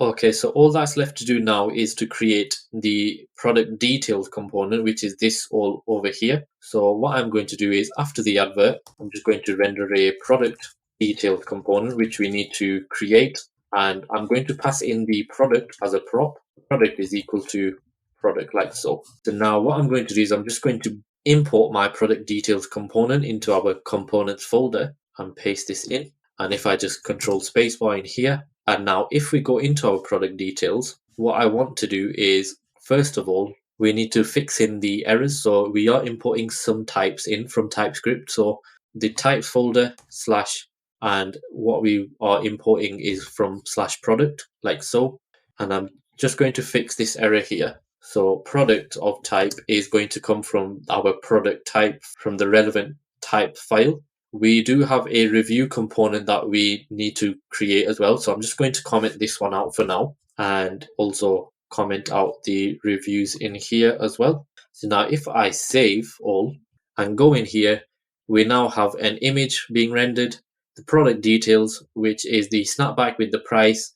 Okay, so all that's left to do now is to create the product details component, which is this all over here. So what I'm going to do is after the advert, I'm just going to render a product details component, which we need to create. And I'm going to pass in the product as a prop. Product is equal to product like so. So now what I'm going to do is I'm just going to import my product details component into our components folder and paste this in. And if I just control spacebar in here, and now if we go into our product details, what I want to do is, first of all, we need to fix in the errors. So we are importing some types in from TypeScript. So the types folder slash, and what we are importing is from slash product like so. And I'm just going to fix this error here. So product of type is going to come from our product type from the relevant type file. We do have a review component that we need to create as well. So I'm just going to comment this one out for now and also comment out the reviews in here as well. So now if I save all and go in here, we now have an image being rendered, the product details, which is the snapback with the price,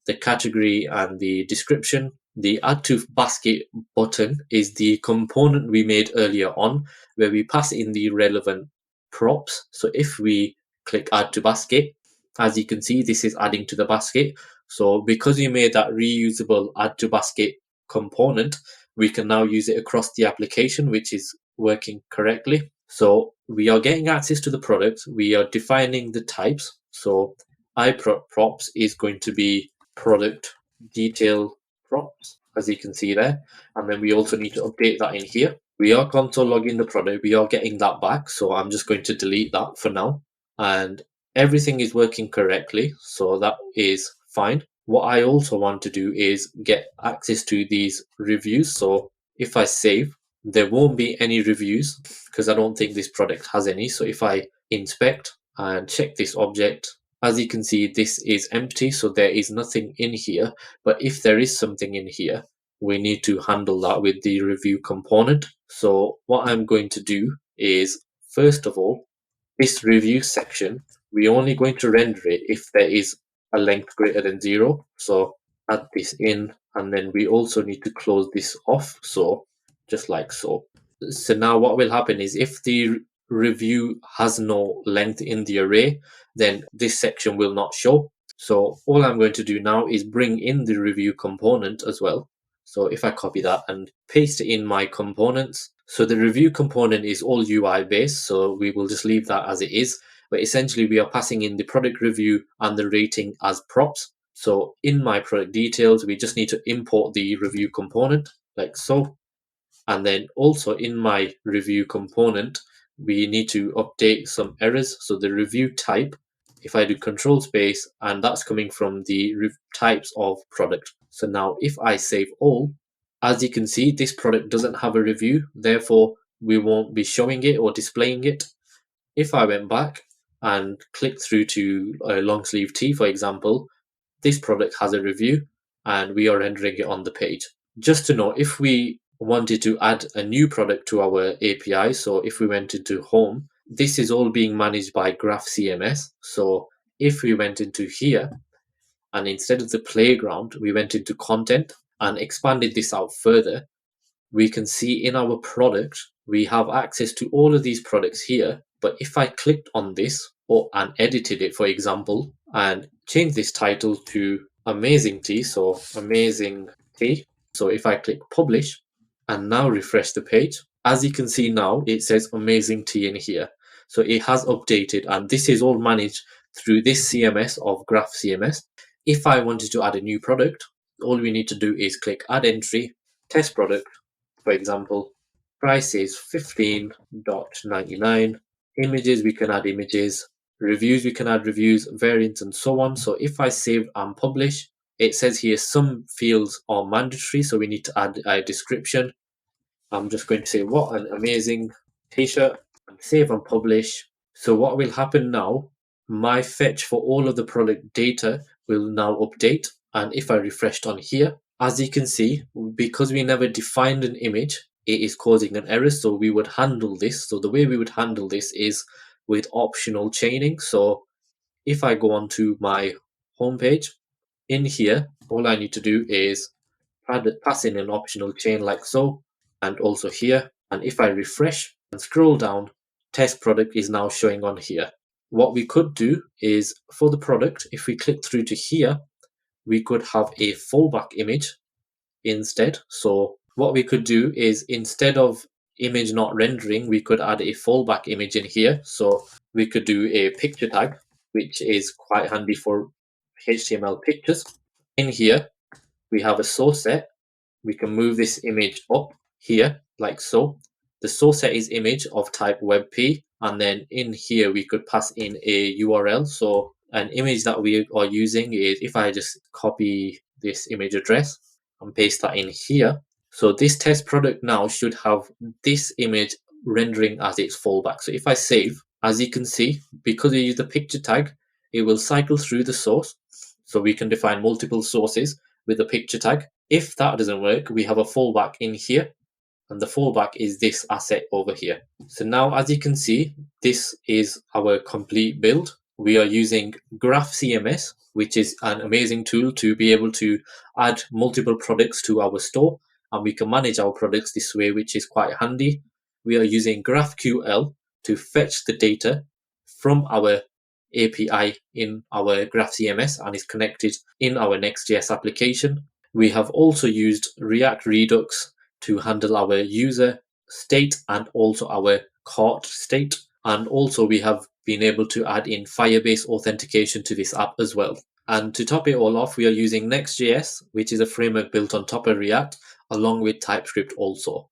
the category and the description. The add to basket button is the component we made earlier on where we pass in the relevant props. So if we click add to basket, as you can see, this is adding to the basket. So because we made that reusable add to basket component, we can now use it across the application, which is working correctly. So we are getting access to the product. We are defining the types. So iProps is going to be product detail props, as you can see there. And then we also need to update that in here. We are console logging the product. We are getting that back. So I'm just going to delete that for now. And everything is working correctly. So that is fine. What I also want to do is get access to these reviews. So if I save, there won't be any reviews because I don't think this product has any. So if I inspect and check this object, as you can see, this is empty, so there is nothing in here. But if there is something in here, we need to handle that with the review component. So what I'm going to do is, first of all, this review section, we're only going to render it if there is a length greater than 0. So add this in, and then we also need to close this off. So just like so. So now what will happen is if the review has no length in the array, then this section will not show. So all I'm going to do now is bring in the review component as well. So if I copy that and paste it in my components, so the review component is all UI based, so we will just leave that as it is. But essentially we are passing in the product review and the rating as props. So in my product details, we just need to import the review component like so. And then also in my review component, we need to update some errors. So the review type, if I do control space, and that's coming from the types of product. So now if I save all, as you can see, this product doesn't have a review. Therefore, we won't be showing it or displaying it. If I went back and clicked through to a long sleeve tee, for example, this product has a review and we are rendering it on the page. Just to know, if we wanted to add a new product to our API, so if we went into home, this is all being managed by Graph CMS. So if we went into here and instead of the playground, we went into content and expanded this out further, we can see in our product, we have access to all of these products here. But if I clicked on this or and edited it, for example, and change this title to Amazing Tea, so Amazing Tea. So if I click publish and now refresh the page, as you can see now, it says Amazing Tea in here. So it has updated, and this is all managed through this CMS of Graph CMS. If I wanted to add a new product, all we need to do is click add entry, test product, for example, price is 15.99. Images, we can add images. Reviews, we can add reviews, variants, and so on. So if I save and publish, it says here some fields are mandatory, so we need to add a description. I'm just going to say, what an amazing t-shirt, and save and publish. So what will happen now, my fetch for all of the product data will now update. And if I refreshed on here, as you can see, because we never defined an image, it is causing an error. So we would handle this. So the way we would handle this is with optional chaining. So if I go onto my homepage, in here, all I need to do is pass in an optional chain like so, and also here. And if I refresh and scroll down, test product is now showing on here. What we could do is for the product, if we click through to here, we could have a fallback image instead. So what we could do is instead of image not rendering, we could add a fallback image in here. So we could do a picture tag, which is quite handy for HTML pictures. In here, we have a source set. We can move this image up here like so. The source set is image of type WebP, and then in here we could pass in a URL. So an image that we are using is, if I just copy this image address and paste that in here. So this test product now should have this image rendering as its fallback. So if I save, as you can see, because we use the picture tag, it will cycle through the source. So we can define multiple sources with a picture tag. If that doesn't work, we have a fallback in here, and the fallback is this asset over here. So now, as you can see, this is our complete build. We are using Graph CMS, which is an amazing tool to be able to add multiple products to our store, and we can manage our products this way, which is quite handy. We are using GraphQL to fetch the data from our API in our Graph CMS and is connected in our Next.js application. We have also used React Redux to handle our user state and also our cart state. And also we have been able to add in Firebase authentication to this app as well. And to top it all off, we are using Next.js, which is a framework built on top of React, along with TypeScript also.